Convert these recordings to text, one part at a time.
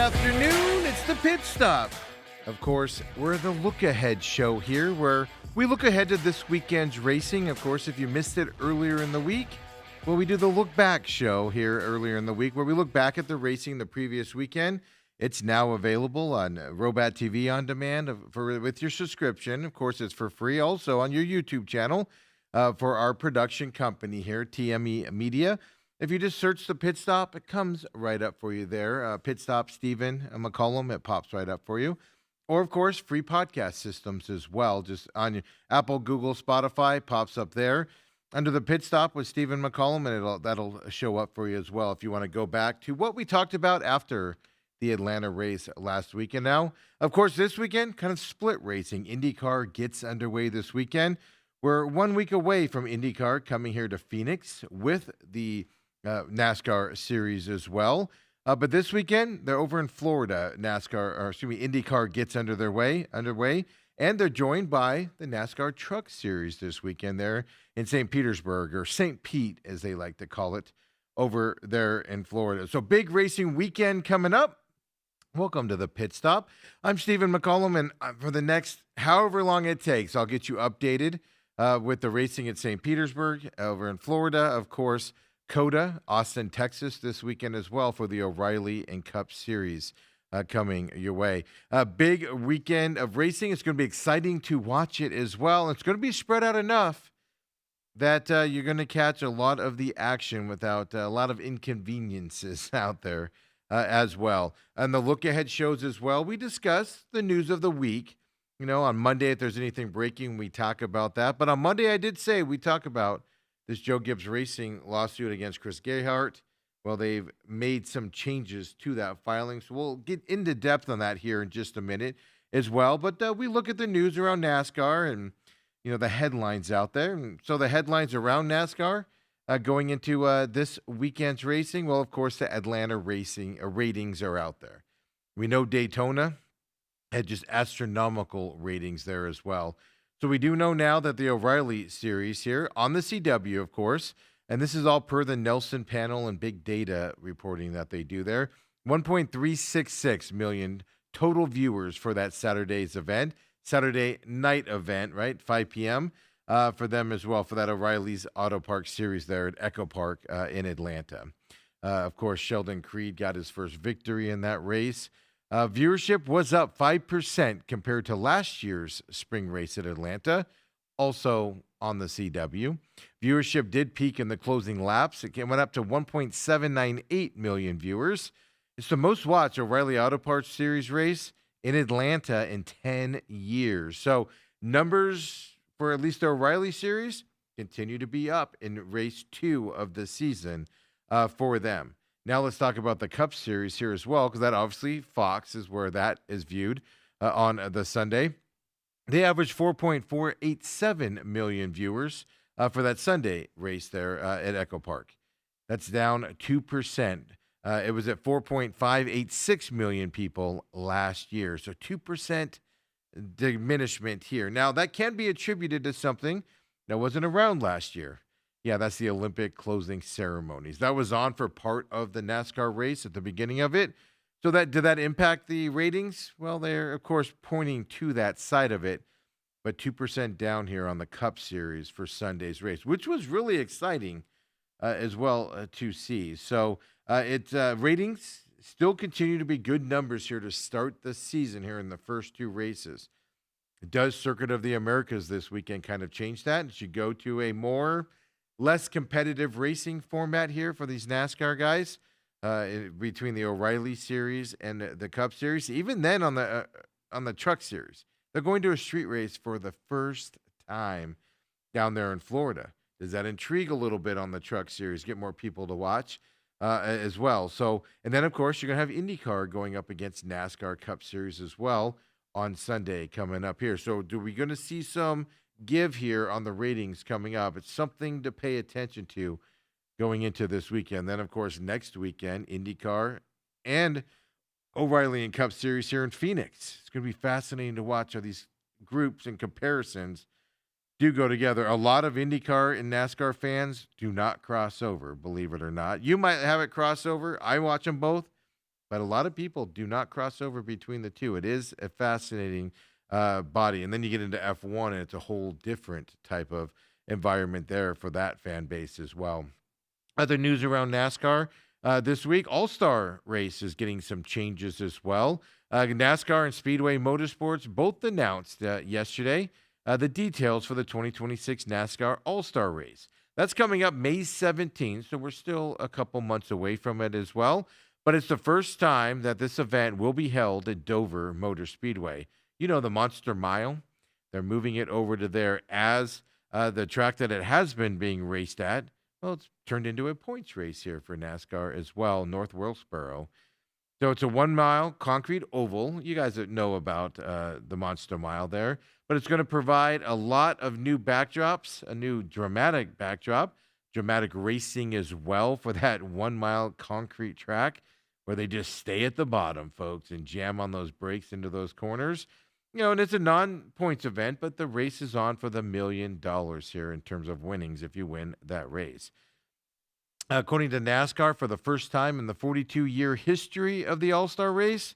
afternoon. It's the Pit Stop. Of course, we're the Look Ahead show here where we look ahead to this weekend's racing. Of course, if you missed it earlier in the week, well, we do the Look Back show here earlier in the week where we look back at the racing the previous weekend. It's now available on Robat TV on demand with your subscription. Of course, it's for free. Also on your YouTube channel for our production company here, TME Media. If you just search the Pit Stop, it comes right up for you there. Pit Stop Stephen McCollum, it pops right up for you. Or, of course, free podcast systems as well. Just on your Apple, Google, Spotify, pops up there. Under the Pit Stop with Stephen McCollum, and that'll show up for you as well if you want to go back to what we talked about after the Atlanta race last week. And now, of course, this weekend, kind of split racing. IndyCar gets underway this weekend. We're 1 week away from IndyCar coming here to Phoenix with the NASCAR series as well. But this weekend, they're over in Florida. IndyCar gets underway, and they're joined by the NASCAR Truck Series this weekend there in St. Petersburg, or St. Pete, as they like to call it, over there in Florida. So big racing weekend coming up. Welcome to the Pit Stop. I'm Stephen McCollum, and for the next however long it takes, I'll get you updated with the racing at St. Petersburg, over in Florida, of course, COTA, Austin, Texas this weekend as well for the O'Reilly and Cup Series coming your way. A big weekend of racing. It's going to be exciting to watch it as well. It's going to be spread out enough that you're going to catch a lot of the action without a lot of inconveniences out there as well. And the look ahead shows as well. We discuss the news of the week. You know, on Monday, if there's anything breaking, we talk about that. But on Monday, I did say we talk about this Joe Gibbs Racing lawsuit against Chris Gayhart. Well, they've made some changes to that filing, so we'll get into depth on that here in just a minute as well. But we look at the news around NASCAR and, you know, the headlines out there. And so the headlines around NASCAR going into this weekend's racing, well, of course, the Atlanta racing ratings are out there. We know Daytona had just astronomical ratings there as well. So we do know now that the O'Reilly series here on the CW, of course, and this is all per the Nelson panel and big data reporting that they do there, 1.366 million total viewers for that Saturday's event, Saturday night event, right, 5 p.m. For them as well, for that O'Reilly's Auto Park series there at Echo Park in Atlanta. Of course, Sheldon Creed got his first victory in that race. Viewership was up 5% compared to last year's spring race at Atlanta, also on the CW. Viewership did peak in the closing laps. It went up to 1.798 million viewers. It's the most watched O'Reilly Auto Parts Series race in Atlanta in 10 years. So numbers for at least the O'Reilly series continue to be up in race 2 of the season for them. Now let's talk about the Cup Series here as well, because that obviously Fox is where that is viewed on the Sunday. They averaged 4.487 million viewers for that Sunday race there at Echo Park. That's down 2%. It was at 4.586 million people last year. So 2% diminishment here. Now that can be attributed to something that wasn't around last year. Yeah, that's the Olympic closing ceremonies. That was on for part of the NASCAR race at the beginning of it. So did that impact the ratings? Well, they're, of course, pointing to that side of it. But 2% down here on the Cup Series for Sunday's race, which was really exciting as well to see. So ratings still continue to be good numbers here to start the season here in the first 2 races. Does Circuit of the Americas this weekend kind of change that? It should go to a less competitive racing format here for these NASCAR guys between the O'Reilly series and the Cup Series. Even then on the Truck Series, they're going to a street race for the first time down there in Florida. Does that intrigue a little bit on the Truck Series, get more people to watch as well? So, and then of course you're going to have IndyCar going up against NASCAR Cup Series as well on Sunday coming up here. So do we going to see some give here on the ratings coming up? It's something to pay attention to going into this weekend. Then, of course, next weekend, IndyCar and O'Reilly and Cup Series here in Phoenix. It's going to be fascinating to watch how these groups and comparisons do go together. A lot of IndyCar and NASCAR fans do not cross over, believe it or not. You might have it cross over. I watch them both. but a lot of people do not cross over between the two. It is a fascinating body. And then you get into F1, and it's a whole different type of environment there for that fan base as well. Other news around NASCAR this week, All Star race is getting some changes as well. NASCAR and Speedway Motorsports both announced yesterday the details for the 2026 NASCAR All Star race. That's coming up May 17th, so we're still a couple months away from it as well. But it's the first time that this event will be held at Dover Motor Speedway. You know, the Monster Mile. They're moving it over to there as the track that it has been being raced at. Well, it's turned into a points race here for NASCAR as well, North Wilkesboro. So it's a 1 mile concrete oval. You guys know about the Monster Mile there, but it's going to provide a lot of new backdrops, a new dramatic backdrop, dramatic racing as well for that 1 mile concrete track where they just stay at the bottom, folks, and jam on those brakes into those corners. And it's a non-points event, but the race is on for the $1 million here in terms of winnings if you win that race. According to NASCAR, for the first time in the 42-year history of the All-Star race,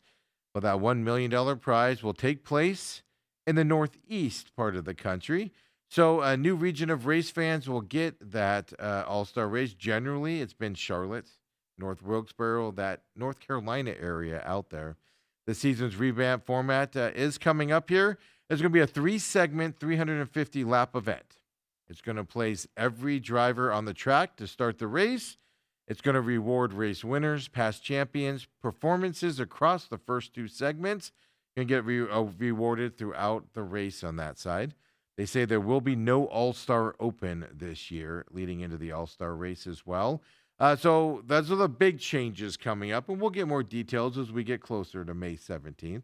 well, that $1 million prize will take place in the northeast part of the country. So a new region of race fans will get that All-Star race. Generally, it's been Charlotte, North Wilkesboro, that North Carolina area out there. The season's revamped format is coming up here. There's going to be a 3-segment, 350-lap event. It's going to place every driver on the track to start the race. It's going to reward race winners, past champions, performances across the first 2 segments. You're going to get rewarded throughout the race on that side. They say there will be no All-Star Open this year, leading into the All-Star race as well. So those are the big changes coming up, and we'll get more details as we get closer to May 17th.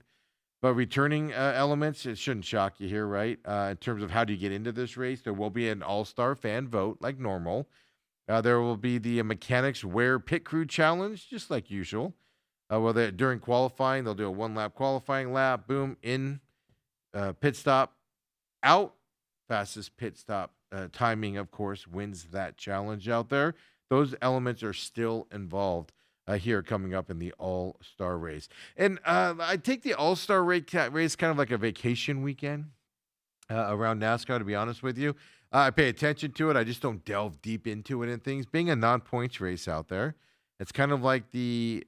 But returning elements, it shouldn't shock you here, right? In terms of how do you get into this race, there will be an all-star fan vote like normal. There will be the Mechanics Wear Pit Crew Challenge, just like usual. During qualifying, they'll do a 1-lap qualifying lap, boom, in, pit stop, out. Fastest pit stop timing, of course, wins that challenge out there. Those elements are still involved here coming up in the All-Star race. And I take the All-Star race kind of like a vacation weekend around NASCAR, to be honest with you. I pay attention to it. I just don't delve deep into it and things. Being a non-points race out there, it's kind of like at the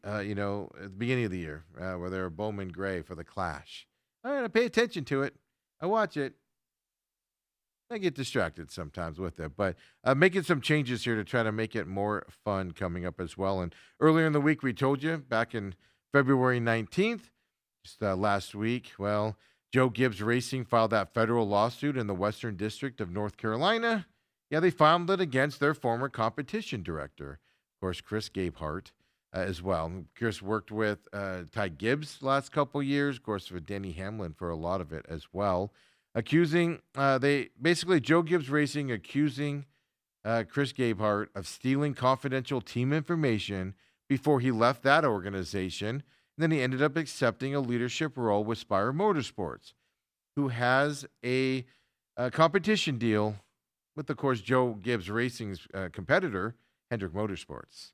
beginning of the year where they're Bowman Gray for the Clash. All right, I pay attention to it. I watch it. I get distracted sometimes with it, but making some changes here to try to make it more fun coming up as well. And earlier in the week, we told you back in February 19th, just last week, well, Joe Gibbs Racing filed that federal lawsuit in the Western District of North Carolina. Yeah, they filed it against their former competition director, of course, Chris Gabehart, as well. Chris worked with Ty Gibbs last couple years, of course, with Denny Hamlin for a lot of it as well. Joe Gibbs Racing accusing Chris Gabehart of stealing confidential team information before he left that organization. And then he ended up accepting a leadership role with Spire Motorsports, who has a competition deal with, of course, Joe Gibbs Racing's competitor, Hendrick Motorsports.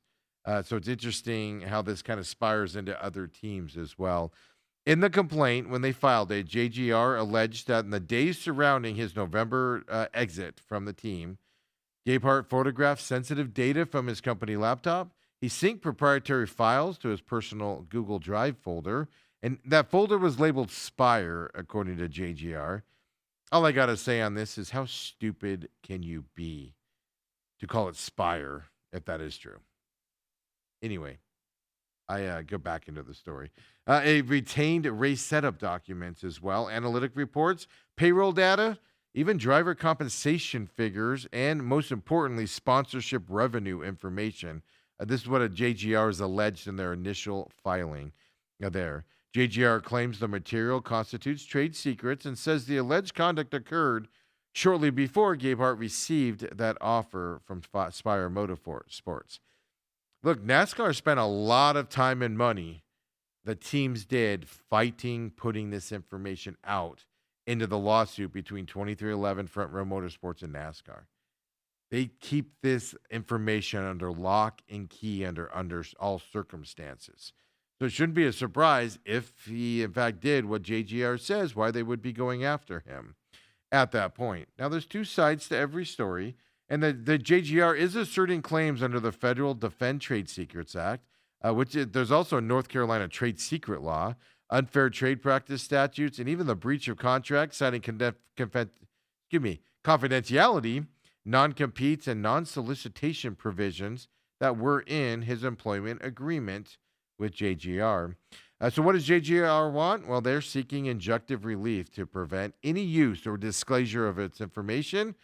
So it's interesting how this kind of spires into other teams as well. In the complaint, when they filed it, JGR alleged that in the days surrounding his November exit from the team, Gabehart photographed sensitive data from his company laptop. He synced proprietary files to his personal Google Drive folder, and that folder was labeled Spire, according to JGR. All I got to say on this is how stupid can you be to call it Spire if that is true? Anyway. I go back into the story. A retained race setup documents as well, analytic reports, payroll data, even driver compensation figures, and most importantly, sponsorship revenue information. This is what a JGR is alleged in their initial filing there. JGR claims the material constitutes trade secrets and says the alleged conduct occurred shortly before Gabehart received that offer from Spire Motorsports. Look, NASCAR spent a lot of time and money, the teams did, fighting, putting this information out into the lawsuit between 2311 Front Row Motorsports and NASCAR. They keep this information under lock and key under all circumstances. So it shouldn't be a surprise if he, in fact, did what JGR says, why they would be going after him at that point. Now, there's two sides to every story, and the JGR is asserting claims under the Federal Defend Trade Secrets Act, there's also a North Carolina trade secret law, unfair trade practice statutes, and even the breach of contract, citing confidentiality, non-competes, and non-solicitation provisions that were in his employment agreement with JGR. So what does JGR want? Well, they're seeking injunctive relief to prevent any use or disclosure of its information,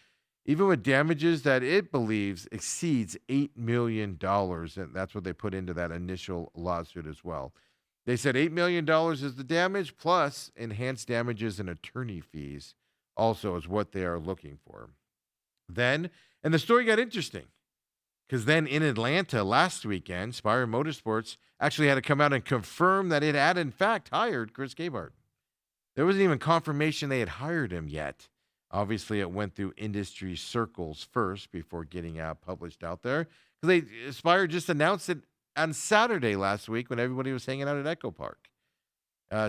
even with damages that it believes exceeds $8 million. And that's what they put into that initial lawsuit as well. They said $8 million is the damage, plus enhanced damages and attorney fees also is what they are looking for. Then, and the story got interesting, because then in Atlanta last weekend, Spire Motorsports actually had to come out and confirm that it had, in fact, hired Chris Gabehart. There wasn't even confirmation they had hired him yet. Obviously, it went through industry circles first before getting published out there. Spire just announced it on Saturday last week when everybody was hanging out at Echo Park.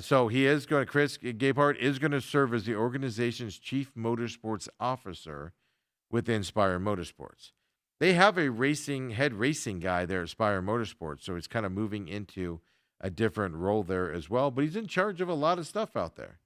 So Chris Gabehart is going to serve as the organization's chief motorsports officer within Spire Motorsports. They have a head racing guy there at Spire Motorsports, so he's kind of moving into a different role there as well, but he's in charge of a lot of stuff out there.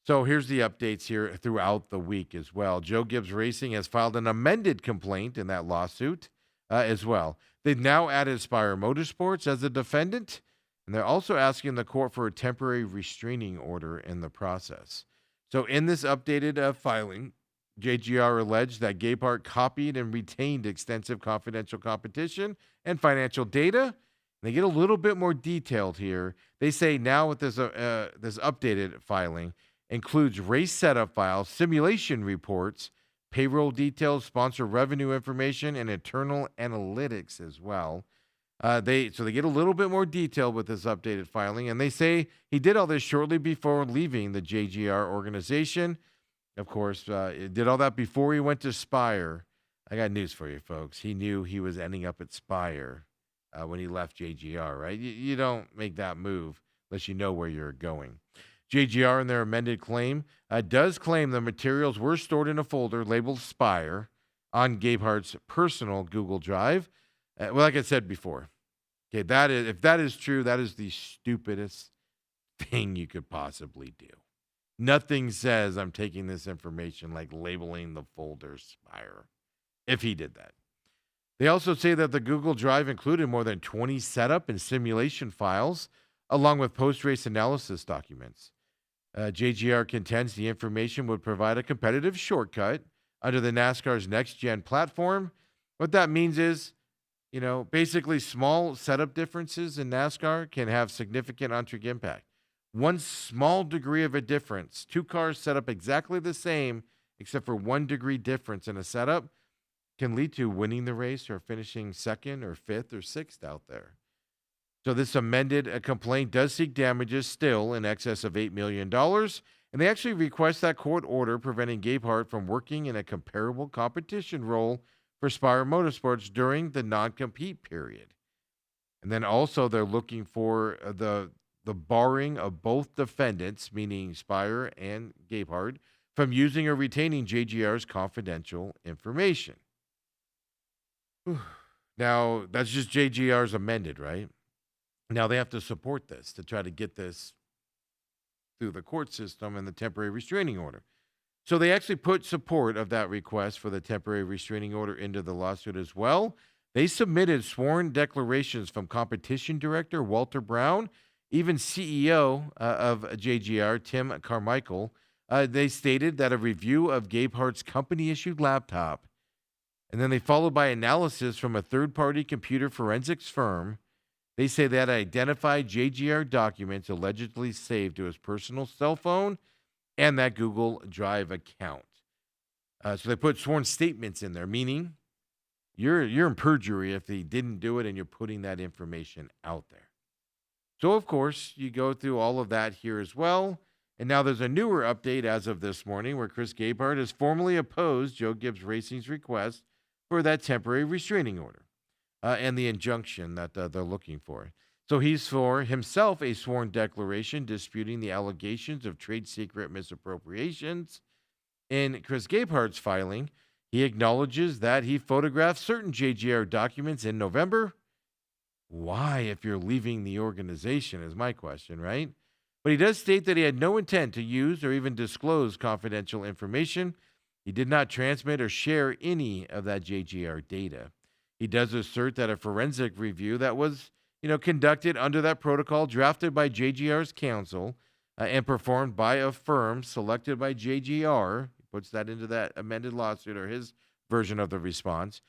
So here's the updates here throughout the week as well. Joe Gibbs Racing has filed an amended complaint in that lawsuit as well. They've now added Spire Motorsports as a defendant, and they're also asking the court for a temporary restraining order in the process. So in this updated filing, JGR alleged that Gabehart copied and retained extensive confidential competition and financial data. They get a little bit more detailed here. They say now with this updated filing includes race setup files, simulation reports, payroll details, sponsor revenue information, and internal analytics as well. They get a little bit more detailed with this updated filing, and they say he did all this shortly before leaving the JGR organization. Of course, did all that before he went to Spire. I got news for you, folks. He knew he was ending up at Spire when he left JGR, right? You don't make that move unless you know where you're going. JGR, in their amended claim, does claim the materials were stored in a folder labeled Spire on Gabehart's personal Google Drive. Well, like I said before, okay, if that is true, that is the stupidest thing you could possibly do. Nothing says I'm taking this information like labeling the folder Spire, if he did that. They also say that the Google Drive included more than 20 setup and simulation files, along with post-race analysis documents. JGR contends the information would provide a competitive shortcut under the NASCAR's next-gen platform. What that means is, basically small setup differences in NASCAR can have significant on-track impact. One small degree of a difference, two cars set up exactly the same, except for 1 degree difference in a setup, can lead to winning the race or finishing second or fifth or sixth out there. So this amended complaint does seek damages still in excess of $8 million, and they actually request that court order preventing Gabehart from working in a comparable competition role for Spire Motorsports during the non-compete period. And then also they're looking for the barring of both defendants, meaning Spire and Gabehart, from using or retaining JGR's confidential information. Now, that's just JGR's amended, right? Now they have to support this to try to get this through the court system and the temporary restraining order. So they actually put support of that request for the temporary restraining order into the lawsuit as well. They submitted sworn declarations from competition director Walter Brown, even CEO of JGR, Tim Carmichael. They stated that a review of Gabehart's company-issued laptop, and then they followed by analysis from a third-party computer forensics firm. They say that identified JGR documents allegedly saved to his personal cell phone and that Google Drive account. So they put sworn statements in there, meaning you're in perjury if they didn't do it and you're putting that information out there. So, of course, you go through all of that here as well. And now there's a newer update as of this morning where Chris Gabehart has formally opposed Joe Gibbs Racing's request for that temporary restraining order and the injunction that they're looking for. So he's for himself a sworn declaration disputing the allegations of trade secret misappropriations. In Chris Gabehart's filing, he acknowledges that he photographed certain JGR documents in November. Why, if you're leaving the organization, is my question, right? But he does state that he had no intent to use or even disclose confidential information. He did not transmit or share any of that JGR data. He does assert that a forensic review that was, conducted under that protocol drafted by JGR's counsel and performed by a firm selected by JGR, he puts that into that amended lawsuit or his version of the response.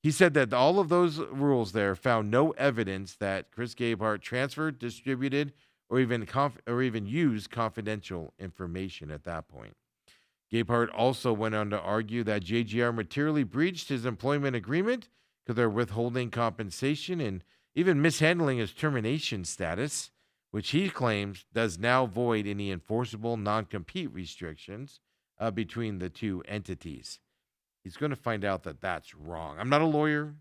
He said that all of those rules there found no evidence that Chris Gabehart transferred, distributed, or even used confidential information at that point. Gabehart also went on to argue that JGR materially breached his employment agreement because they're withholding compensation and even mishandling his termination status, which he claims does now void any enforceable non-compete restrictions between the two entities. He's going to find out that that's wrong. I'm not a lawyer,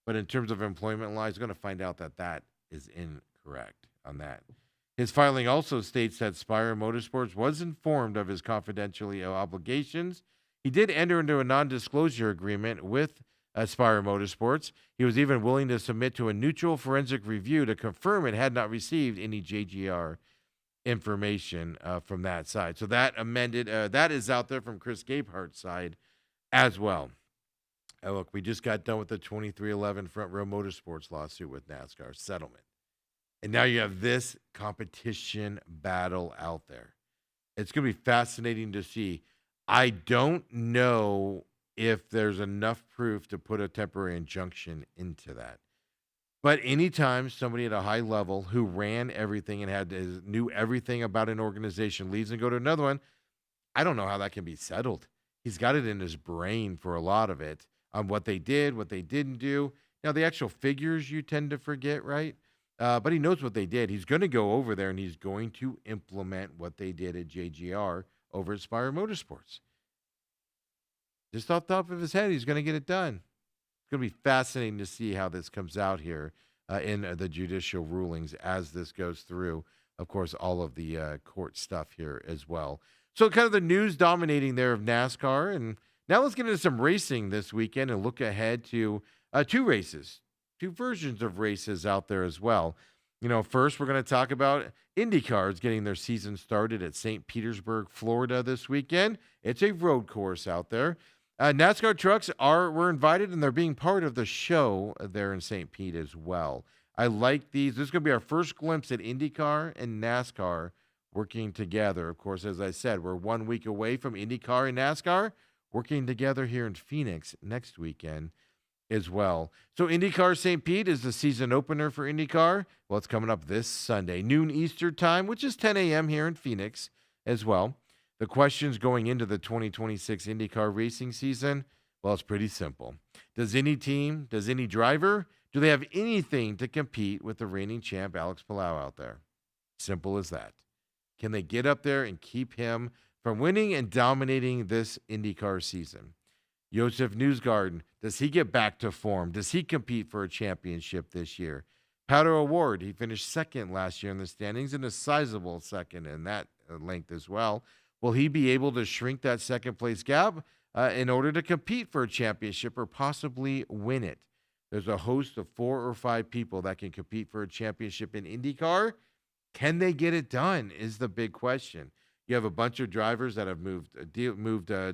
but in terms of employment law, he's going to find out that that is incorrect on that. His filing also states that Spire Motorsports was informed of his confidentiality obligations. He did enter into a non-disclosure agreement with Spire Motorsports. He was even willing to submit to a neutral forensic review to confirm it had not received any JGR information from that side. So that amended, that is out there from Chris Gabehart's side as well. Look, we just got done with the 2311 Front Row Motorsports lawsuit with NASCAR settlement. And now you have this competition battle out there. It's going to be fascinating to see. I don't know if there's enough proof to put a temporary injunction into that. But anytime somebody at a high level who ran everything and knew everything about an organization leaves and go to another one, I don't know how that can be settled. He's got it in his brain for a lot of it on what they did, what they didn't do. Now, the actual figures you tend to forget, right? But he knows what they did. He's going to go over there and he's going to implement what they did at JGR over at Spire Motorsports. Just off the top of his head, he's going to get it done. It's going to be fascinating to see how this comes out here in the judicial rulings as this goes through, of course, all of the court stuff here as well. So kind of the news dominating there of NASCAR. And now let's get into some racing this weekend and look ahead to two races. Two versions of races out there as well. First we're going to talk about IndyCar getting their season started at St. Petersburg, Florida this weekend. It's a road course out there. NASCAR trucks were invited and they're being part of the show there in St. Pete as well. I like these. This is going to be our first glimpse at IndyCar and NASCAR working together. Of course, as I said, we're 1 week away from IndyCar and NASCAR working together here in Phoenix next weekend as well. So IndyCar St. Pete is the season opener for IndyCar. Well, it's coming up this Sunday, noon Eastern time, which is 10 a.m. here in Phoenix as well. The questions going into the 2026 IndyCar racing season, well, it's pretty simple. Does any team, does any driver, do they have anything to compete with the reigning champ Alex Palou out there? Simple as that. Can they get up there and keep him from winning and dominating this IndyCar season? Josef Newsgarden, does he get back to form? Does he compete for a championship this year? Powder Award, he finished second last year in the standings and a sizable second in that length as well. Will he be able to shrink that second place gap in order to compete for a championship or possibly win it? There's a host of 4 or 5 people that can compete for a championship in IndyCar. Can they get it done is the big question. You have a bunch of drivers that have moved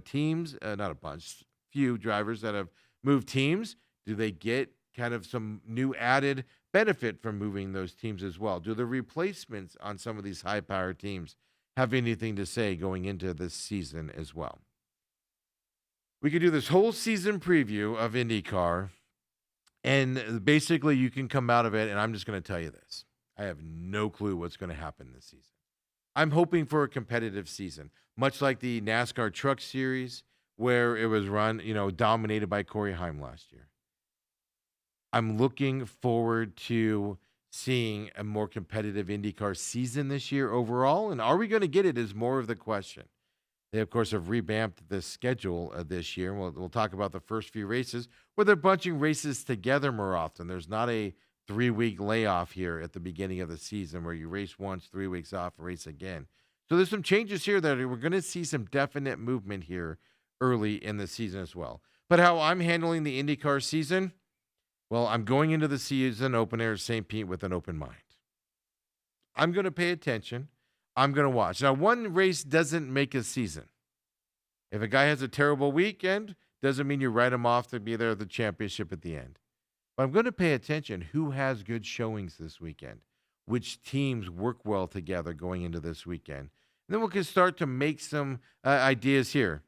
teams, not a bunch, few drivers that have moved teams. Do they get kind of some new added benefit from moving those teams as well? Do the replacements on some of these high-powered teams have anything to say going into this season as well? We could do this whole season preview of IndyCar, and basically you can come out of it, and I'm just going to tell you this. I have no clue what's going to happen this season. I'm hoping for a competitive season, much like the NASCAR Truck Series, where it was run, dominated by Corey Heim last year. I'm looking forward to seeing a more competitive IndyCar season this year overall. And are we going to get it is more of the question. They, of course, have revamped the schedule this year. We'll talk about the first few races where they're bunching races together more often. There's not a 3-week layoff here at the beginning of the season where you race once, 3 weeks off, race again. So there's some changes here that we're going to see some definite movement here early in the season as well. But how I'm handling the IndyCar season, well, I'm going into the season opener at St. Pete with an open mind. I'm going to pay attention. I'm going to watch. Now, one race doesn't make a season. If a guy has a terrible weekend, doesn't mean you write him off to be there at the championship at the end. But I'm going to pay attention who has good showings this weekend, which teams work well together going into this weekend. And then we can start to make some ideas here.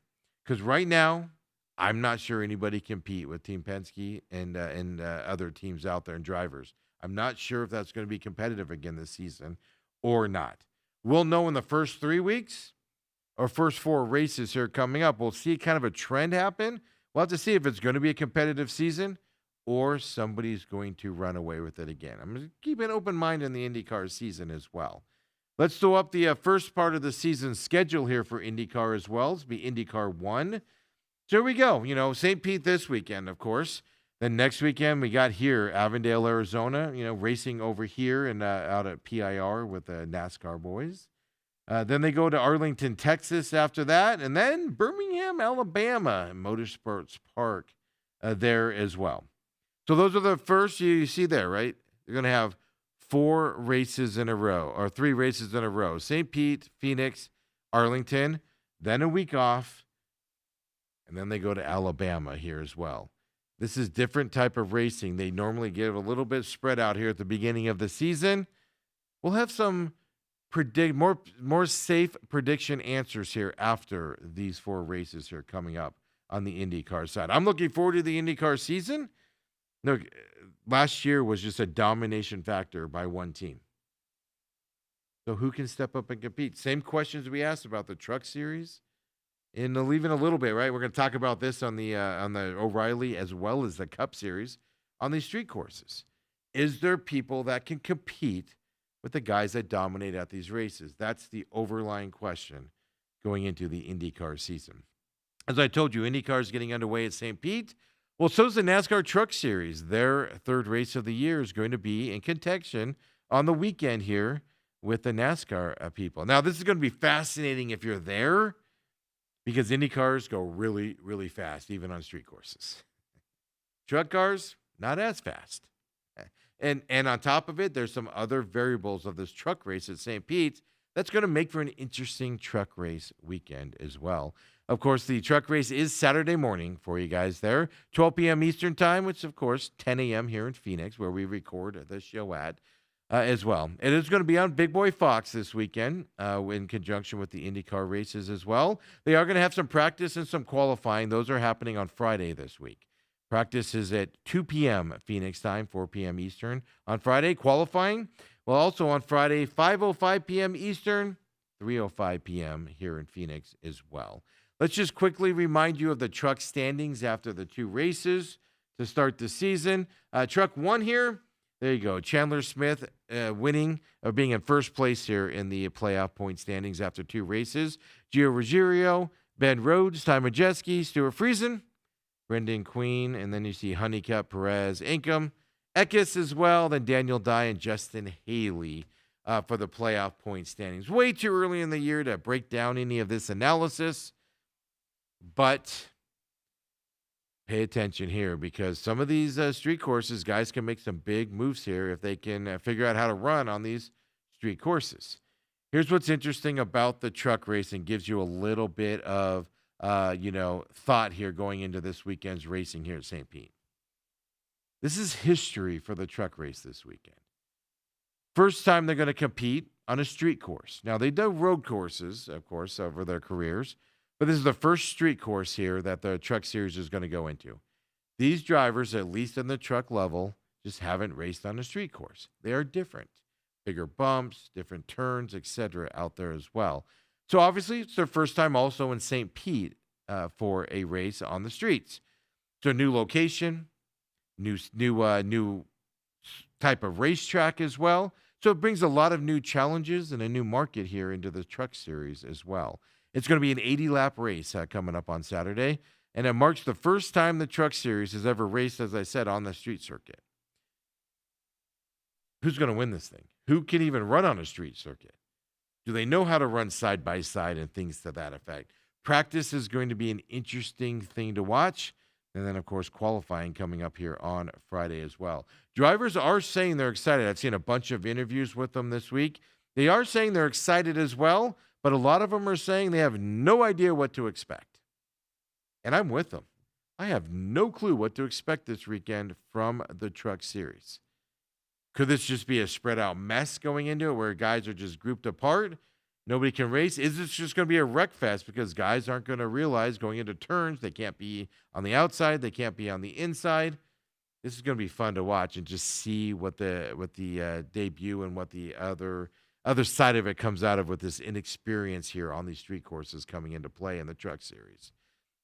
Because right now, I'm not sure anybody compete with Team Penske and other teams out there and drivers. I'm not sure if that's going to be competitive again this season or not. We'll know in the first 3 weeks or first 4 races here coming up. We'll see kind of a trend happen. We'll have to see if it's going to be a competitive season or somebody's going to run away with it again. I'm going to keep an open mind in the IndyCar season as well. Let's throw up the first part of the season schedule here for IndyCar as well. It's be IndyCar 1. So here we go. St. Pete this weekend, of course. Then next weekend we got here, Avondale, Arizona, racing over here and out at PIR with the NASCAR boys. Then they go to Arlington, Texas after that. And then Birmingham, Alabama, Motorsports Park there as well. So those are the first you see there, right? You're going to have 4 races in a row or 3 races in a row. St. Pete, Phoenix, Arlington, then a week off. And then they go to Alabama here as well. This is different type of racing. They normally give a little bit spread out here at the beginning of the season. We'll have some more safe prediction answers here after these 4 races here coming up on the IndyCar side. I'm looking forward to the IndyCar season. Look, last year was just a domination factor by one team. So who can step up and compete? Same questions we asked about the Truck Series. And leaving a little bit, right? We're going to talk about this on the O'Reilly as well as the Cup Series on these street courses. Is there people that can compete with the guys that dominate at these races? That's the overlying question going into the IndyCar season. As I told you, IndyCar is getting underway at St. Pete. Well, so is the NASCAR Truck Series. Their 3rd race of the year is going to be in contention on the weekend here with the NASCAR people. Now, this is going to be fascinating if you're there, because Indy cars go really, really fast, even on street courses. Truck cars, not as fast. And on top of it, there's some other variables of this truck race at St. Pete that's going to make for an interesting truck race weekend as well. Of course, the truck race is Saturday morning for you guys there, 12 p.m. Eastern time, which, of course, 10 a.m. here in Phoenix, where we record the show at. As well. It is going to be on Big Boy Fox this weekend in conjunction with the IndyCar races as well. They are going to have some practice and some qualifying. Those are happening on Friday this week. Practice is at 2 p.m. Phoenix time, 4 p.m. Eastern on Friday. Qualifying, well, also on Friday, 5:05 p.m. Eastern, 3:05 p.m. here in Phoenix as well. Let's just quickly remind you of the truck standings after the 2 races to start the season. Truck 1 here. There you go. Chandler Smith winning or being in first place here in the playoff point standings after 2 races. Gio Ruggiero, Ben Rhodes, Ty Majeski, Stuart Friesen, Brendan Queen, and then you see Honeycutt, Perez, Inkem, Eckes as well, then Daniel Dye and Justin Haley for the playoff point standings. Way too early in the year to break down any of this analysis, but pay attention here because some of these street courses, guys can make some big moves here if they can figure out how to run on these street courses. Here's what's interesting about the truck racing, gives you a little bit of, thought here going into this weekend's racing here at St. Pete. This is history for the truck race this weekend. First time they're going to compete on a street course. Now, they do road courses, of course, over their careers. But this is the first street course here that the Truck Series is going to go into. These drivers, at least in the truck level, just haven't raced on a street course. They are different. Bigger bumps, different turns, etc. out there as well. So obviously, it's their first time also in St. Pete for a race on the streets. So new location, new type of racetrack as well. So it brings a lot of new challenges and a new market here into the Truck Series as well. It's going to be an 80-lap race coming up on Saturday, and it marks the first time the Truck Series has ever raced, as I said, on the street circuit. who's going to win this thing? Who can even run on a street circuit? Do they know how to run side by side and things to that effect? Practice is going to be an interesting thing to watch. And then, of course, qualifying coming up here on Friday as well. Drivers are saying they're excited. I've seen a bunch of interviews with them this week. They are saying they're excited as well, but a lot of them are saying they have no idea what to expect. And I'm with them. I have no clue what to expect this weekend from the Truck Series. Could this just be a spread out mess going into it where guys are just grouped apart? Nobody can race? Is this just going to be a wreck fest because guys aren't going to realize going into turns they can't be on the outside, they can't be on the inside? This is going to be fun to watch and just see what the debut and what the other side of it comes out of with this inexperience here on these street courses coming into play in the Truck Series.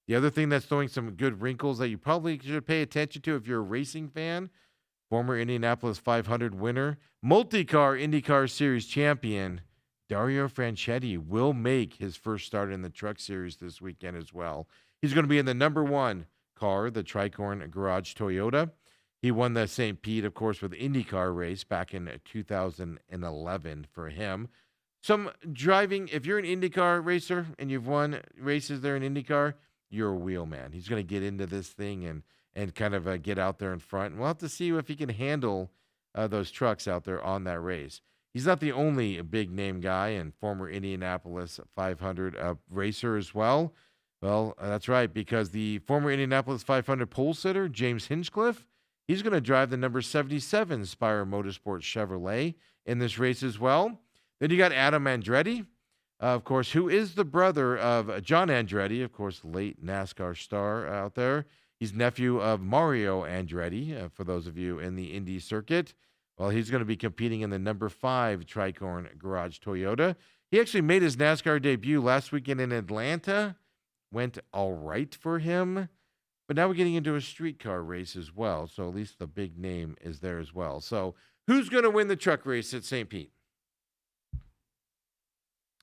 The other thing that's throwing some good wrinkles that you probably should pay attention to if you're a racing fan, former Indianapolis 500 winner, multi-car IndyCar Series champion, Dario Franchitti will make his first start in the Truck Series this weekend as well. He's going to be in the number 1 car, the Tricorn Garage Toyota. He won the St. Pete, of course, with the IndyCar race back in 2011 for him. Some driving, if you're an IndyCar racer and you've won races there in IndyCar, you're a wheel man. He's going to get into this thing and kind of get out there in front. And we'll have to see if he can handle those trucks out there on that race. He's not the only big name guy and former Indianapolis 500 racer as well. Well, that's right, because the former Indianapolis 500 pole sitter, James Hinchcliffe, he's going to drive the number 77 Spire Motorsports Chevrolet in this race as well. Then you got Adam Andretti, of course, who is the brother of John Andretti, of course, late NASCAR star out there. He's nephew of Mario Andretti, for those of you in the Indy circuit. Well, he's going to be competing in the number 5 Tricorn Garage Toyota. He actually made his NASCAR debut last weekend in Atlanta. Went all right for him. But now we're getting into a street car race as well. So at least the big name is there as well. So who's going to win the truck race at St. Pete?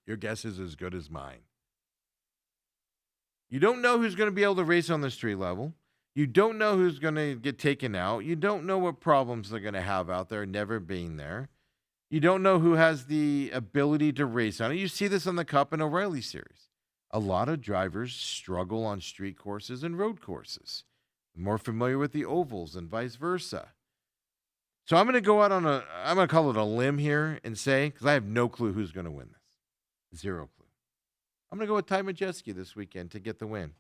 Your guess is as good as mine. You don't know who's going to be able to race on the street level. You don't know who's going to get taken out. You don't know what problems they're going to have out there, never being there. You don't know who has the ability to race on it. You see this on the Cup and OReilly series. A lot of drivers struggle on street courses and road courses. More familiar with the ovals and vice versa. So I'm going to go out on I'm going to call it a limb here and say, because I have no clue who's going to win this. Zero clue. I'm going to go with Ty Majeski this weekend to get the win.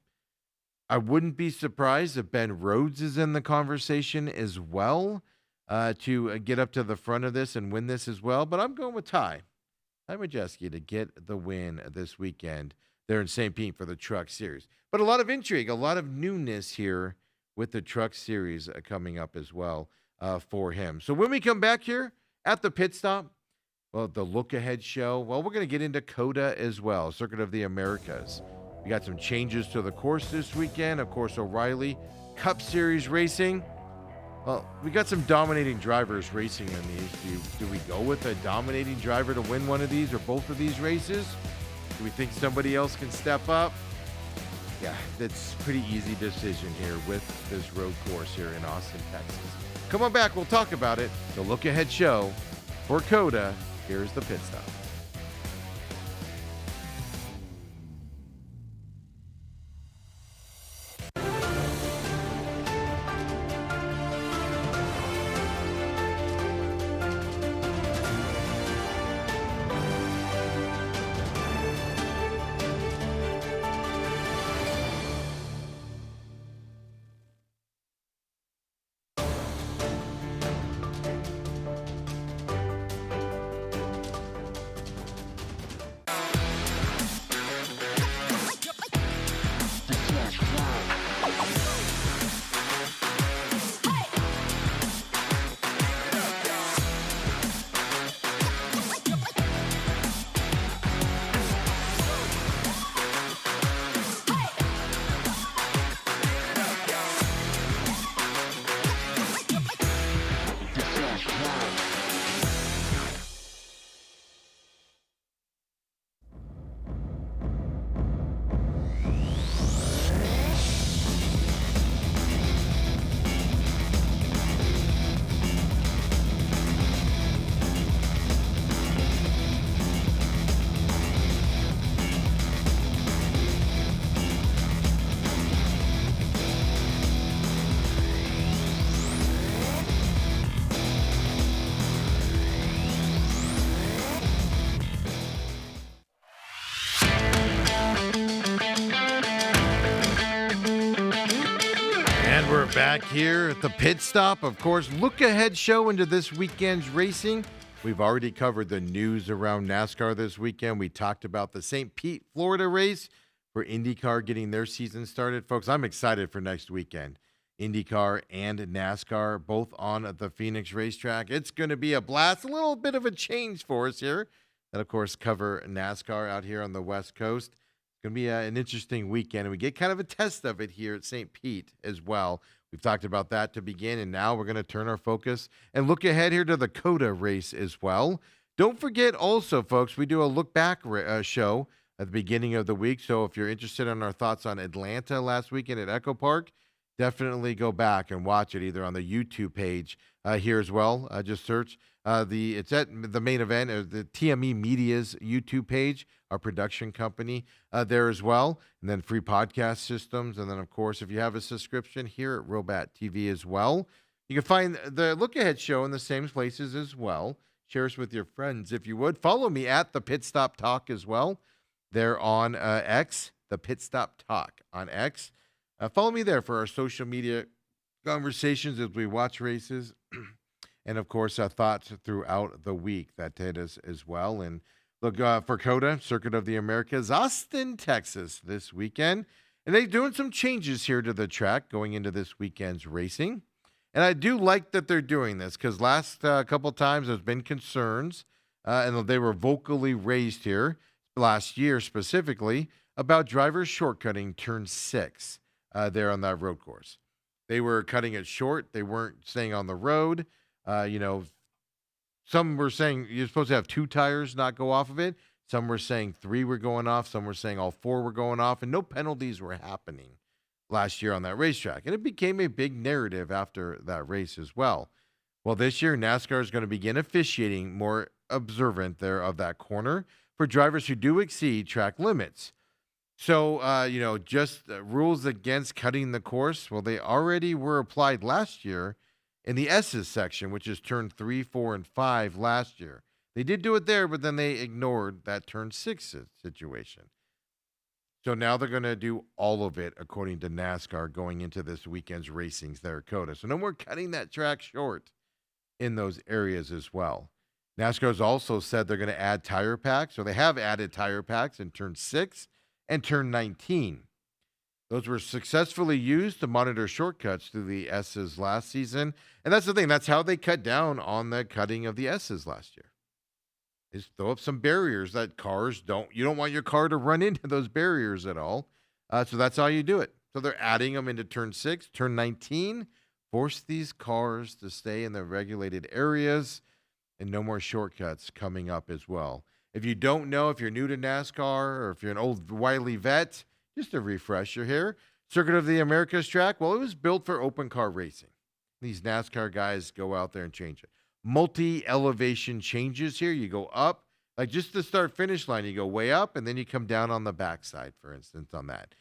I wouldn't be surprised if Ben Rhodes is in the conversation as well to get up to the front of this and win this as well. But I'm going with Ty Majeski to get the win this weekend there in St. Pete for the Truck Series. But a lot of intrigue, a lot of newness here with the Truck Series coming up as well for him. So when we come back here at the pit stop, well, the Look Ahead show, well, we're going to get into COTA as well, Circuit of the Americas. We got some changes to the course this weekend. Of course, OReilly Cup Series racing. Well, we got some dominating drivers racing in these. Do we go with a dominating driver to win one of these or both of these races? Do we think somebody else can step up? Yeah, that's a pretty easy decision here with this road course here in Austin, Texas. Come on back. We'll talk about it. The Look Ahead show for COTA. Here's the pit stop. We're back here at the pit stop. Of course, look ahead show into this weekend's racing. We've already covered the news around NASCAR this weekend. We talked about the St. Pete, Florida race for IndyCar getting their season started. Folks, I'm excited for next weekend. IndyCar and NASCAR both on the Phoenix racetrack. It's going to be a blast, a little bit of a change for us here. And, of course, cover NASCAR out here on the West Coast. It's going to be an interesting weekend, and we get kind of a test of it here at St. Pete as well. We've talked about that to begin, and now we're going to turn our focus and look ahead here to the COTA race as well. Don't forget also, folks, we do a look back show at the beginning of the week. So if you're interested in our thoughts on Atlanta last weekend at Echo Park, definitely go back and watch it either on the YouTube page here as well. Just search it's at the main event, or the TME Media's YouTube page, our production company there as well. And then free podcast systems. And then, of course, if you have a subscription here at Robat TV as well, you can find the Look Ahead show in the same places as well. Share us with your friends if you would. Follow me at the Pit Stop Talk as well. They're on X, the Pit Stop Talk on X. Follow me there for our social media conversations as we watch races. And, of course, thoughts throughout the week that hit us as well. And look, for COTA, Circuit of the Americas, Austin, Texas this weekend. And they're doing some changes here to the track going into this weekend's racing. And I do like that they're doing this because last couple times there's been concerns, and they were vocally raised here last year specifically about drivers shortcutting turn 6 there on that road course. They were cutting it short. They weren't staying on the road. Some were saying you're supposed to have 2 tires not go off of it. Some were saying 3 were going off. Some were saying all 4 were going off, and no penalties were happening last year on that racetrack. And it became a big narrative after that race as well. Well, this year, NASCAR is going to begin officiating more observant there of that corner for drivers who do exceed track limits. So, just rules against cutting the course, well, they already were applied last year in the S's section, which is turn 3, 4, and 5 last year. They did do it there, but then they ignored that turn 6 situation. So now they're going to do all of it according to NASCAR going into this weekend's racings there at COTA. So no more cutting that track short in those areas as well. NASCAR's also said they're going to add tire packs, or they have added tire packs in turn 6 and turn 19. Those were successfully used to monitor shortcuts through the S's last season. And that's the thing. That's how they cut down on the cutting of the S's last year. Is throw up some barriers that you don't want your car to run into those barriers at all. So that's how you do it. So they're adding them into turn 6, turn 19, force these cars to stay in the regulated areas, and no more shortcuts coming up as well. If you don't know, if you're new to NASCAR or if you're an old O'Reilly vet, just a refresher here. Circuit of the Americas track, well, it was built for open car racing. These NASCAR guys go out there and change it. Multi-elevation changes here. You go up, like just the start-finish line, you go way up, and then you come down on the backside, for instance, on that.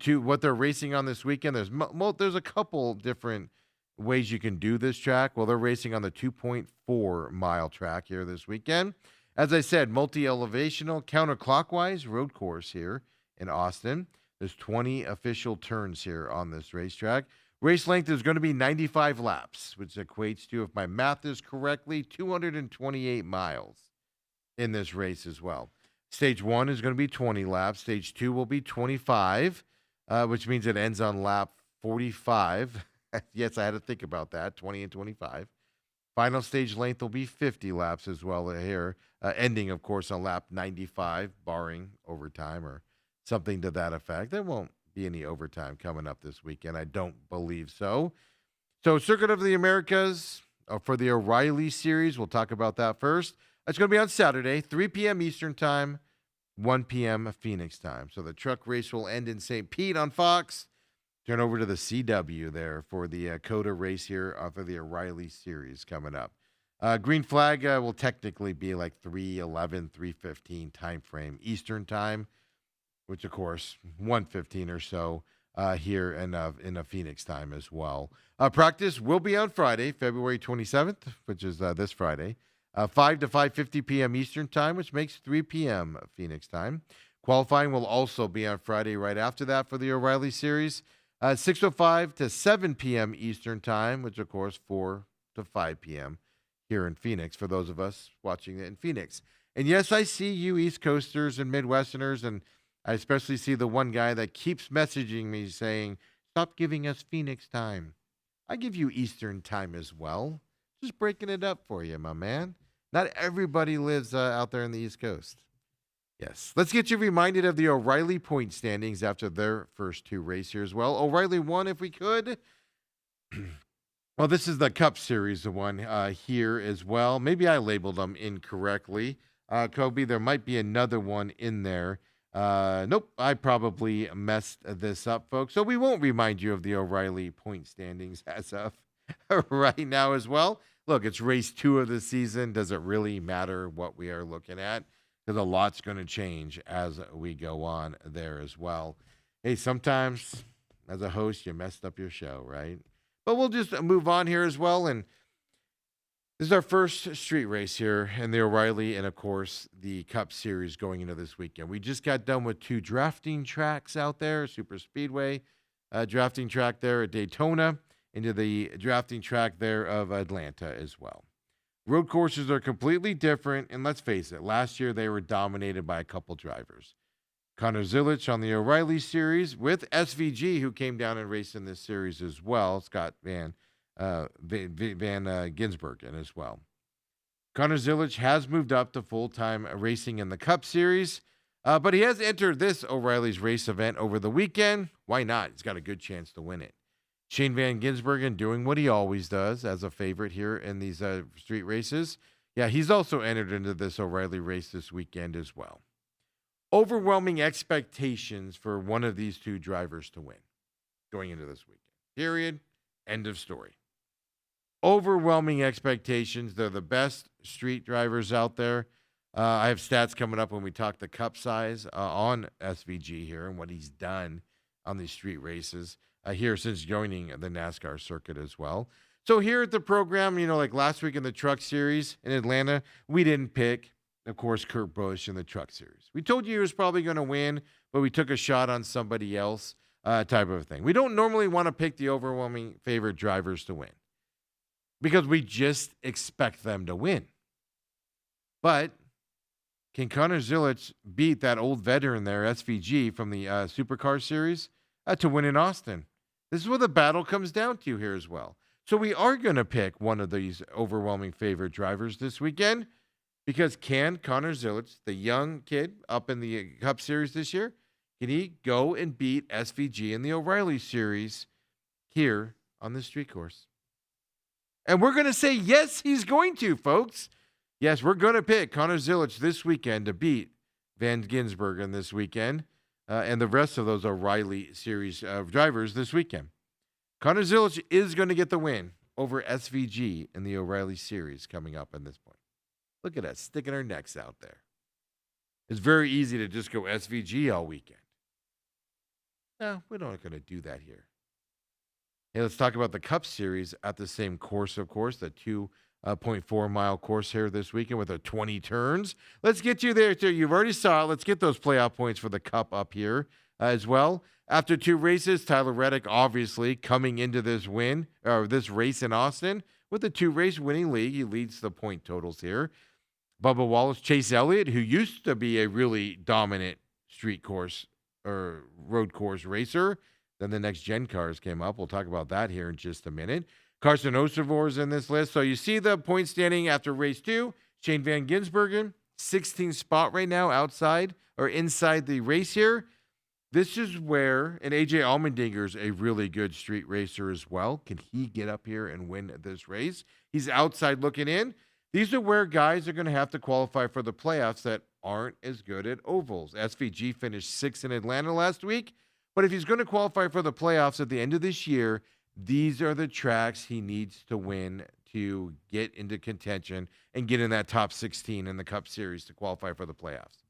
What they're racing on this weekend, there's a couple different ways you can do this track. Well, they're racing on the 2.4-mile track here this weekend. As I said, multi-elevational, counterclockwise road course here in Austin. There's 20 official turns here on this racetrack. Race length is going to be 95 laps, which equates to, if my math is correctly, 228 miles in this race as well. Stage 1 is going to be 20 laps. Stage 2 will be 25, which means it ends on lap 45. Yes, I had to think about that, 20 and 25. Final stage length will be 50 laps as well here, ending, of course, on lap 95, barring overtime or something to that effect. There won't be any overtime coming up this weekend. I don't believe so. So Circuit of the Americas for the O'Reilly series, we'll talk about that first. It's going to be on Saturday, 3 p.m. Eastern time, 1 p.m. Phoenix time. So the truck race will end in St. Pete on Fox. Turn over to the CW there for the COTA race here for the O'Reilly series coming up. Green flag will technically be like 3:11, 3:15 time frame Eastern time, which, of course, 1:15 or so here in a Phoenix time as well. Practice will be on Friday, February 27th, which is this Friday, 5 to 5:50 p.m. Eastern time, which makes 3 p.m. Phoenix time. Qualifying will also be on Friday right after that for the O'Reilly series. 6:05 to 7 p.m. Eastern Time, which, of course, 4 to 5 p.m. here in Phoenix for those of us watching it in Phoenix. And yes, I see you East Coasters and Midwesterners, and I especially see the one guy that keeps messaging me saying, stop giving us Phoenix time. I give you Eastern time as well. Just breaking it up for you, my man. Not everybody lives out there in the East Coast. Yes. Let's get you reminded of the O'Reilly point standings after their first two races here as well. O'Reilly won if we could. Well, this is the Cup Series one here as well. Maybe I labeled them incorrectly. Kobe, there might be another one in there. Nope, I probably messed this up, folks. So we won't remind you of the O'Reilly point standings as of right now as well. Look, it's race 2 of the season. Does it really matter what we are looking at? Because a lot's going to change as we go on there as well. Hey, sometimes as a host, you messed up your show, right? But we'll just move on here as well. And this is our first street race here in the O'Reilly and, of course, the Cup Series going into this weekend. We just got done with 2 drafting tracks out there, Super Speedway drafting track there at Daytona, into the drafting track there of Atlanta as well. Road courses are completely different, and let's face it, last year they were dominated by a couple drivers. Connor Zilic on the O'Reilly Series with SVG, who came down and raced in this series as well, Scott Van Ginsbergen as well. Connor Zilic has moved up to full-time racing in the Cup Series, but he has entered this O'Reilly's race event over the weekend. Why not? He's got a good chance to win it. Shane Van Ginsbergen doing what he always does as a favorite here in these street races. Yeah, he's also entered into this O'Reilly race this weekend as well. Overwhelming expectations for one of these 2 drivers to win going into this weekend. Period. End of story. Overwhelming expectations. They're the best street drivers out there. I have stats coming up when we talk the Cup size on SVG here and what he's done on these street races here since joining the NASCAR circuit as well. So here at the program, like last week in the Truck Series in Atlanta, we didn't pick, of course, Kurt Busch in the Truck Series. We told you he was probably going to win, but we took a shot on somebody else type of a thing. We don't normally want to pick the overwhelming favorite drivers to win because we just expect them to win. But can Connor Zilic beat that old veteran there, SVG, from the Supercar Series to win in Austin? This is what the battle comes down to here as well. So we are going to pick one of these overwhelming favorite drivers this weekend because can Connor Zilic, the young kid up in the Cup Series this year, can he go and beat SVG in the O'Reilly Series here on the street course? And we're going to say, yes, he's going to, folks. Yes, we're going to pick Connor Zilic this weekend to beat Van Ginsbergen this weekend and the rest of those O'Reilly Series drivers this weekend. Connor Zilic is going to get the win over SVG in the O'Reilly Series coming up at this point. Look at us sticking our necks out there. It's very easy to just go SVG all weekend. No, we're not going to do that here. Hey, let's talk about the Cup Series at the same course, of course, the 2.4-mile course here this weekend with 20 turns. Let's get you there, too. You've already saw it. Let's get those playoff points for the Cup up here as well. After 2 races, Tyler Reddick obviously coming into this race in Austin with a 2-race winning lead. He leads the point totals here. Bubba Wallace, Chase Elliott, who used to be a really dominant street course or road course racer. Then the next gen cars came up. We'll talk about that here in just a minute. Carson Ostervoor is in this list. So you see the point standing after race 2. Shane Van Ginsbergen, 16th spot right now outside or inside the race here. This is where, and AJ Allmendinger is a really good street racer as well. Can he get up here and win this race? He's outside looking in. These are where guys are going to have to qualify for the playoffs that aren't as good at ovals. SVG finished 6th in Atlanta last week. But if he's going to qualify for the playoffs at the end of this year, these are the tracks he needs to win to get into contention and get in that top 16 in the Cup Series to qualify for the playoffs.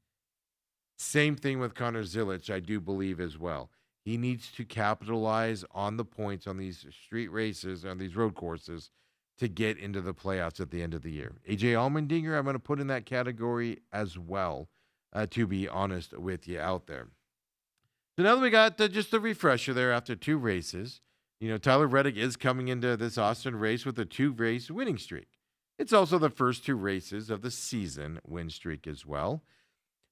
Same thing with Connor Zilic, I do believe as well. He needs to capitalize on the points on these street races, on these road courses, to get into the playoffs at the end of the year. AJ Allmendinger, I'm going to put in that category as well, to be honest with you out there. So now that we got just a refresher there after 2 races, Tyler Reddick is coming into this Austin race with a 2-race winning streak. It's also the first 2 races of the season win streak as well.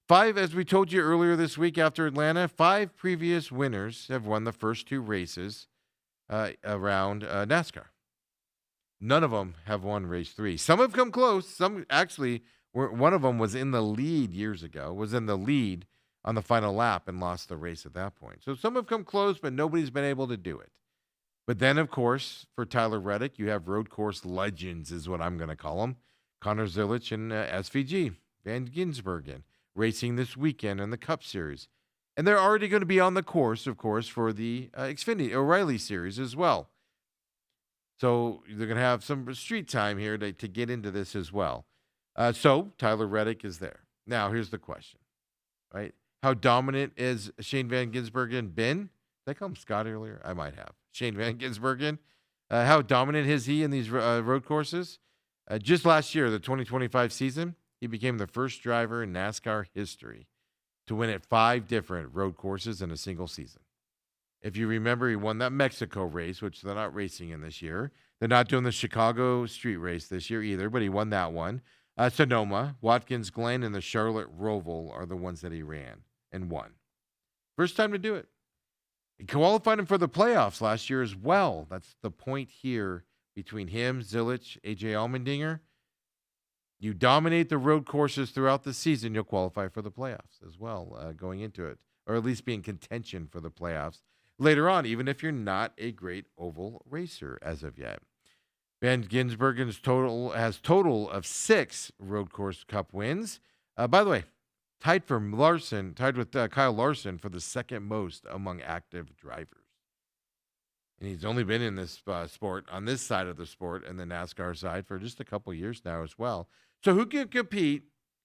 5, as we told you earlier this week after Atlanta, 5 previous winners have won the first 2 races around NASCAR. None of them have won race 3. Some have come close. Some actually, one of them was in the lead years ago, was in the lead on the final lap and lost the race at that point. So some have come close, but nobody's been able to do it. But then, of course, for Tyler Reddick, you have road course legends is what I'm going to call them. Connor Zilisch and SVG, Van Gisbergen, racing this weekend in the Cup Series. And they're already going to be on the course, of course, for the Xfinity OReilly Series as well. So they're going to have some street time here to get into this as well. So Tyler Reddick is there. Now, here's the question, right? How dominant is Shane Van Gisbergen been? Did I call him Scott earlier? I might have. Shane Van Gisbergen. How dominant is he in these road courses? Just last year, the 2025 season, he became the first driver in NASCAR history to win at 5 different road courses in a single season. If you remember, he won that Mexico race, which they're not racing in this year. They're not doing the Chicago street race this year either, but he won that one. Sonoma, Watkins Glen, and the Charlotte Roval are the ones that he ran and won. First time to do it. He qualified him for the playoffs last year as well. That's the point here between him, Zilisch, AJ Allmendinger. You dominate the road courses throughout the season, you'll qualify for the playoffs as well going into it, or at least be in contention for the playoffs later on, even if you're not a great oval racer as of yet. Van Gisbergen's total of 6 road course cup wins. By the way, tied with Kyle Larson for the second most among active drivers. And he's only been in this sport, on this side of the sport, and the NASCAR side, for just a couple years now as well. So who can compete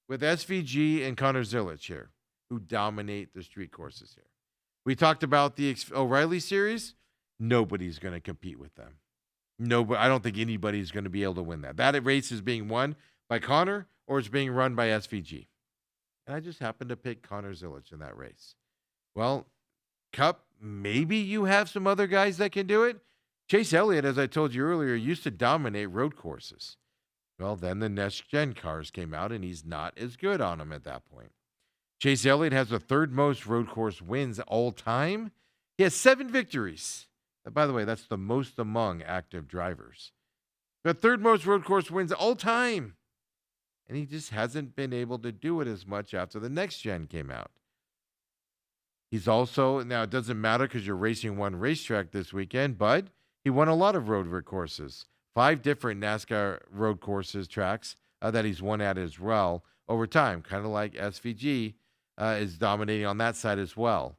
with SVG and Connor Zilisch here, who dominate the street courses here? We talked about the O'Reilly series. Nobody's going to compete with them. I don't think anybody's going to be able to win that. That race is being won by Connor or it's being run by SVG. And I just happened to pick Connor Zilisch in that race. Well, Cup, maybe you have some other guys that can do it. Chase Elliott, as I told you earlier, used to dominate road courses. Well, then the next-gen cars came out, and he's not as good on them at that point. Chase Elliott has the 3rd most road course wins all time. He has 7 victories. And by the way, that's the most among active drivers. The 3rd most road course wins all time. And he just hasn't been able to do it as much after the next gen came out. He's also, now it doesn't matter because you're racing one racetrack this weekend, but he won a lot of road courses. 5 different NASCAR road courses tracks that he's won at as well over time, kind of like SVG is dominating on that side as well.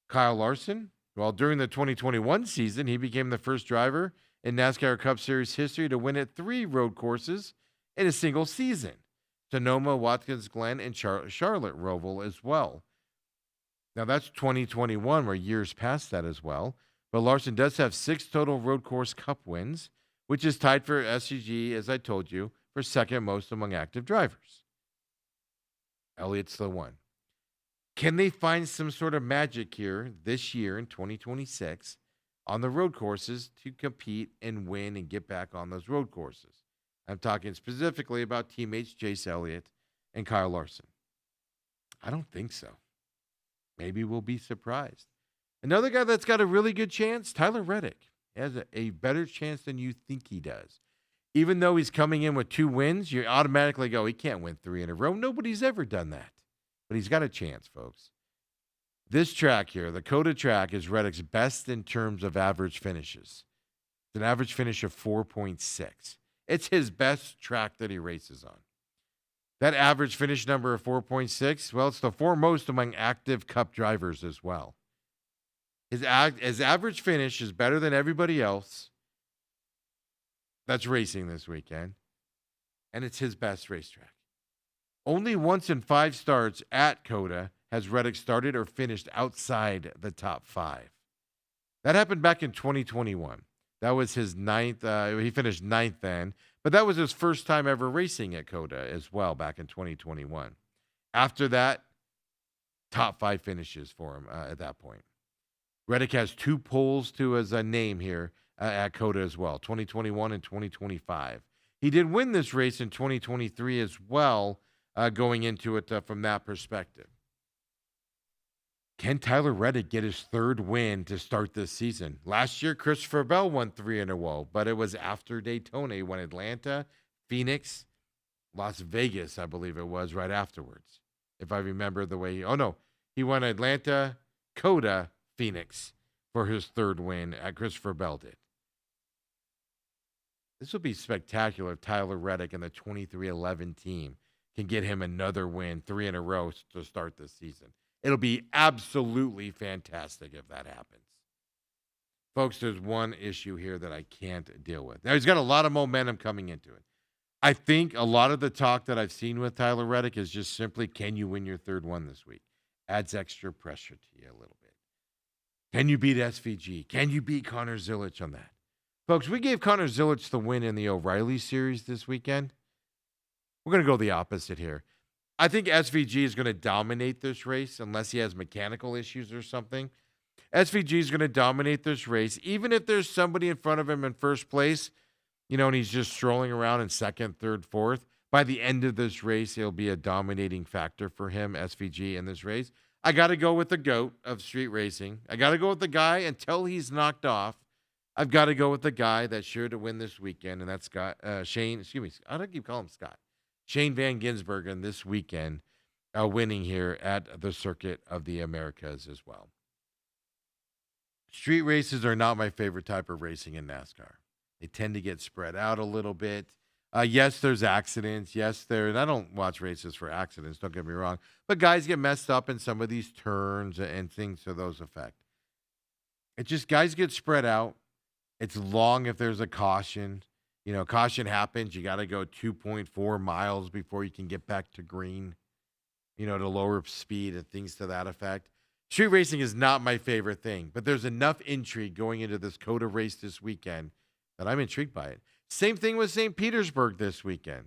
Kyle Larson, well, during the 2021 season, he became the first driver in NASCAR Cup Series history to win at 3 road courses in a single season. Sonoma, Watkins Glen, and Charlotte Roval as well. Now, that's 2021, or years past that as well. But Larson does have 6 total road course cup wins, which is tied for SCG, as I told you, for 2nd most among active drivers. Elliott's the one. Can they find some sort of magic here this year in 2026 on the road courses to compete and win and get back on those road courses? I'm talking specifically about teammates Chase Elliott and Kyle Larson. I don't think so. Maybe we'll be surprised. Another guy that's got a really good chance, Tyler Reddick. He has a better chance than you think he does. Even though he's coming in with 2 wins, you automatically go, he can't win 3 in a row. Nobody's ever done that. But he's got a chance, folks. This track here, the COTA track, is Reddick's best in terms of average finishes. It's an average finish of 4.6. It's his best track that he races on. That average finish number of 4.6, well, it's the 4th among active Cup drivers as well. His average finish is better than everybody else that's racing this weekend, and it's his best racetrack. Only once in 5 starts at COTA has Reddick started or finished outside the top 5. That happened back in 2021. That was his 9th. He finished 9th then, but that was his first time ever racing at COTA as well back in 2021. After that, top 5 finishes for him at that point. Reddick has 2 poles to his name here at COTA as well, 2021 and 2025. He did win this race in 2023 as well, going into it from that perspective. Can Tyler Reddick get his 3rd win to start this season? Last year, Christopher Bell won 3 in a row, but it was after Daytona. He won Atlanta, Phoenix, Las Vegas, I believe it was, right afterwards. If I remember the way he won Atlanta, COTA, Phoenix for his 3rd win. Christopher Bell did. This would be spectacular if Tyler Reddick and the 2311 team can get him another win, 3 in a row to start this season. It'll be absolutely fantastic if that happens. Folks, there's one issue here that I can't deal with. Now, he's got a lot of momentum coming into it. I think a lot of the talk that I've seen with Tyler Reddick is just simply, can you win your 3rd one this week? Adds extra pressure to you a little bit. Can you beat SVG? Can you beat Connor Zilic on that? Folks, we gave Connor Zilic the win in the O'Reilly series this weekend. We're going to go the opposite here. I think SVG is going to dominate this race unless he has mechanical issues or something. SVG is going to dominate this race, even if there's somebody in front of him in first place, and he's just strolling around in 2nd, 3rd, 4th. By the end of this race, it'll be a dominating factor for him, SVG, in this race. I got to go with the GOAT of street racing. I got to go with the guy until he's knocked off. I've got to go with the guy that's sure to win this weekend, and that's Shane Van Gisbergen this weekend, winning here at the Circuit of the Americas as well. Street races are not my favorite type of racing in NASCAR. They tend to get spread out a little bit. Yes, there's accidents. Yes, and I don't watch races for accidents, don't get me wrong. But guys get messed up in some of these turns and things to those effect. It just, guys get spread out. It's long if there's a caution. Caution happens. You got to go 2.4 miles before you can get back to green, to lower speed and things to that effect. Street racing is not my favorite thing, but there's enough intrigue going into this COTA race this weekend that I'm intrigued by it. Same thing with St. Petersburg this weekend.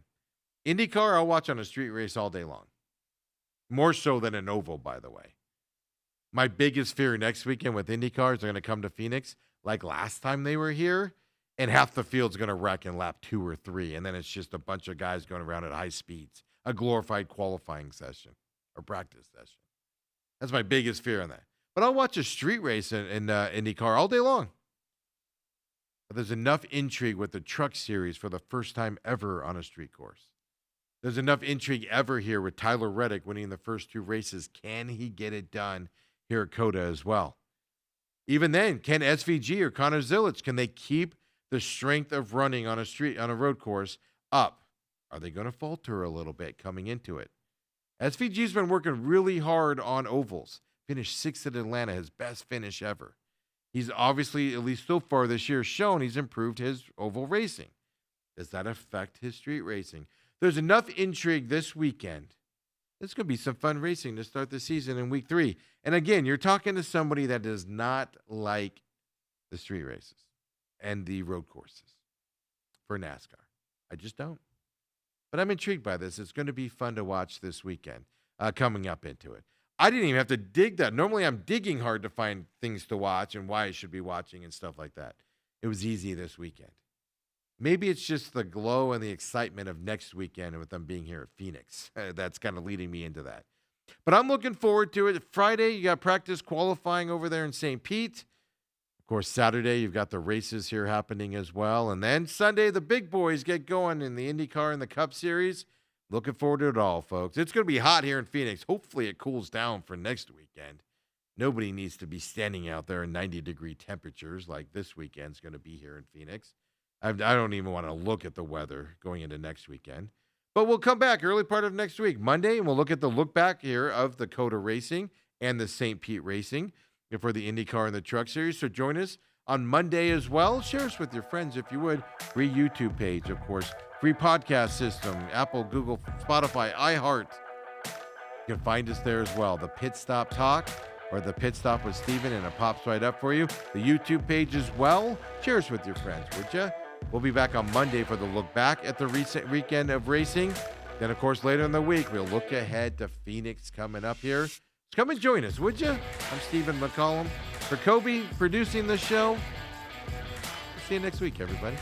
IndyCar, I'll watch on a street race all day long. More so than an oval, by the way. My biggest fear next weekend with IndyCar is they're going to come to Phoenix like last time they were here, and half the field's going to wreck in lap 2 or 3, and then it's just a bunch of guys going around at high speeds. A glorified qualifying session or practice session. That's my biggest fear on that. But I'll watch a street race in IndyCar all day long. But there's enough intrigue with the Truck Series for the first time ever on a street course. There's enough intrigue ever here with Tyler Reddick winning the first 2 races. Can he get it done here at COTA as well? Even then, can SVG or Connor Zilic, can they keep the strength of running on a road course up? Are they going to falter a little bit coming into it? SVG's been working really hard on ovals. Finished 6th at Atlanta, his best finish ever. He's obviously, at least so far this year, shown he's improved his oval racing. Does that affect his street racing? There's enough intrigue this weekend. This could be some fun racing to start the season in week 3. And again, you're talking to somebody that does not like the street races and the road courses for NASCAR. I just don't. But I'm intrigued by this. It's going to be fun to watch this weekend coming up into it. I didn't even have to dig that. Normally I'm digging hard to find things to watch and why I should be watching and stuff like that. It was easy this weekend. Maybe it's just the glow and the excitement of next weekend with them being here at Phoenix. That's kind of leading me into that. But I'm looking forward to it. Friday, you got practice qualifying over there in St. Pete. Of course, Saturday, you've got the races here happening as well. And then Sunday, the big boys get going in the IndyCar and the Cup Series. Looking forward to it all, folks. It's going to be hot here in Phoenix. Hopefully it cools down for next weekend. Nobody needs to be standing out there in 90-degree temperatures like this weekend's going to be here in Phoenix. I don't even want to look at the weather going into next weekend. But we'll come back early part of next week, Monday, and we'll look at the look back here of the COTA racing and the St. Pete racing for the IndyCar and the Truck Series. So join us on Monday as well. Share us with your friends if you would. Free YouTube page, of course. Free podcast system, Apple, Google, Spotify, iHeart. You can find us there as well. The Pit Stop Talk or the Pit Stop with Steven, and it pops right up for you. The YouTube page as well. Share us with your friends, would you? We'll be back on Monday for the look back at the recent weekend of racing. Then, of course, later in the week, we'll look ahead to Phoenix coming up here. It's Come and join us, would you? I'm Stephen McCollum. For Kobe producing the show, see you next week, everybody.